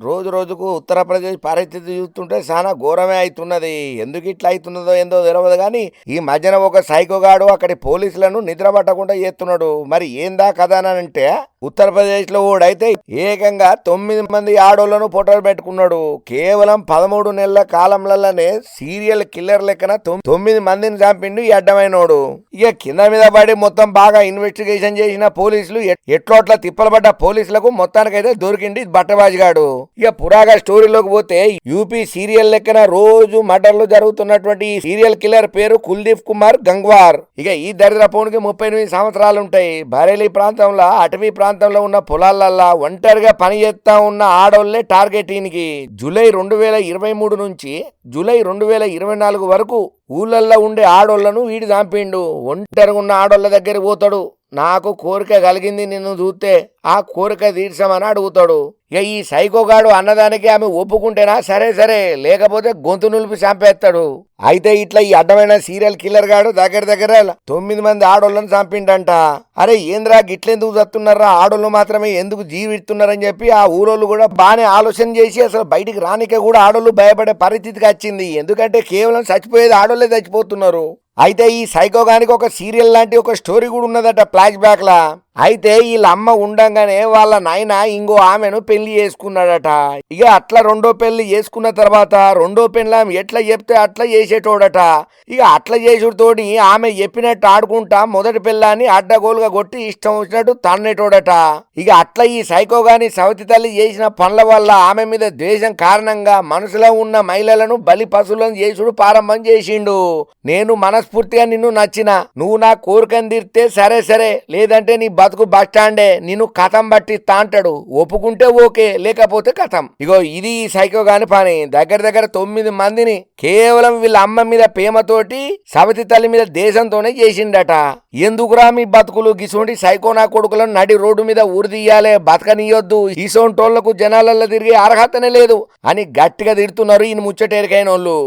రోజు రోజుకు ఉత్తరప్రదేశ్ పరిస్థితి చూస్తుంటే చాలా ఘోరమే అవుతున్నది. ఎందుకు ఇట్లా అవుతున్నదో ఏందో తెలియదు కానీ ఈ మధ్యన ఒక సైకోగాడు అక్కడి పోలీసులను నిద్ర పట్టకుండా చేస్తున్నాడు. మరి ఏందా కదా అని అంటే ఉత్తరప్రదేశ్ లో ఓడైతే ఏకంగా 9 మంది ఆడోళ్లను ఫోటోలు పెట్టుకున్నాడు. కేవలం 13 నెలల కాలంలోనే సీరియల్ కిల్లర్ లెక్కన 9 మందిని చంపిండు ఈ అడ్డమైనోడు. ఇక కింద మీద పడి మొత్తం బాగా ఇన్వెస్టిగేషన్ చేసిన పోలీసులు ఎట్లోట్లా తిప్పలబడ్డ పోలీసులకు మొత్తానికైతే దొరికింది బట్టబాజిగాడు. ఇక పురాగా స్టోరీలోకి పోతే యూపీ సీరియల్ లెక్కన రోజు మర్డర్లు జరుగుతున్నటువంటి సీరియల్ కిల్లర్ పేరు కుల్దీప్ కుమార్ గంగ్వార్. ఇక ఈ దరిద్రపోనికి 38 సంవత్సరాలు ఉంటాయి. బరేలీ ప్రాంతంలో అటవీ ప్రాంతంలో ఉన్న పొలాలల్లా ఒంటరిగా పని చేస్తా ఉన్న ఆడోళ్లే టార్గెట్ ఈయనకి. జూలై 2023 నుంచి జూలై 2024 వరకు ఊళ్ళల్లో ఉండే ఆడోళ్లను వీడి చంపిండు. ఒంటరిగా ఉన్న ఆడోళ్ల దగ్గర పోతాడు. నాకు కోరిక కలిగింది నిన్ను చూస్తే, ఆ కోరిక తీర్చమని అడుగుతాడు. ఇక ఈ సైకోగాడు అన్నదానికి ఆమె ఒప్పుకుంటేనా సరే సరే, లేకపోతే గొంతు నులిపి చంపేస్తాడు. అయితే ఇట్లా ఈ అడ్డమైన సీరియల్ కిల్లర్ గాడు దగ్గర 9 మంది ఆడోళ్ళను చంపిండంట. అరే ఏంద్రా గిట్లెందుకు చస్తున్నారా, ఆడోళ్ళు మాత్రమే ఎందుకు జీవిస్తున్నారని చెప్పి ఆ ఊరోళ్ళు కూడా బాగానే ఆలోచన చేసి అసలు బయటికి రానికే కూడా ఆడోళ్ళు భయపడే పరిస్థితికి వచ్చింది. ఎందుకంటే కేవలం చచ్చిపోయేది ఆడోళ్ళే చచ్చిపోతున్నారు. అయితే ఈ సైకోగానికి ఒక సీరియల్ లాంటి ఒక స్టోరీ కూడా ఉన్నదట ఫ్లాష్ బ్యాక్ లా. అయితే వీళ్ళ అమ్మ ఉండంగానే వాళ్ళ నాయన ఇంకో ఆమెను పెళ్లి చేసుకున్నాడట. ఇక అట్లా రెండో పెళ్లి చేసుకున్న తర్వాత రెండో పెళ్లి ఎట్లా చెప్తే అట్లా చేసేటోడట. ఇక అట్లా చేసుడితోటి ఆమె చెప్పినట్టు ఆడుకుంటా మొదటి పెళ్ళాన్ని అడ్డగోలుగా కొట్టి ఇష్టం వచ్చినట్టు తన్నేటోడట. ఇక అట్లా ఈ సైకోగాని సవతి తల్లి చేసిన పనుల వల్ల ఆమె మీద ద్వేషం కారణంగా మనసులో ఉన్న మహిళలను బలి పశువులను చేసుడు ప్రారంభం చేసిండు. నేను మనస్ఫూర్తిగా నిన్ను నచ్చిన, నువ్వు నా కోరికను తీర్తే సరే సరే, లేదంటే నీ బతుకు బస్టాండే, నిన్ను కథం పట్టిస్తా అంటాడు. ఒప్పుకుంటే ఓకే, లేకపోతే కథం. ఇగో ఇది సైకో గాని పని. దగ్గర 9 మందిని కేవలం వీళ్ళ అమ్మ మీద ప్రేమతోటి సవతి తల్లి మీద దేశంతోనే చేసిండట. ఎందుకురా మీ బతుకులు, గిసోంటి సైకో నా కొడుకులను నడి రోడ్డు మీద ఊరిదీయాలే, బతకనియొద్దు, ఈసోంటోళ్లకు జనాలలో తిరిగే అర్హతనే లేదు అని గట్టిగా తిడుతున్నారు ఈయన ముచ్చటేరికైన వాళ్ళు.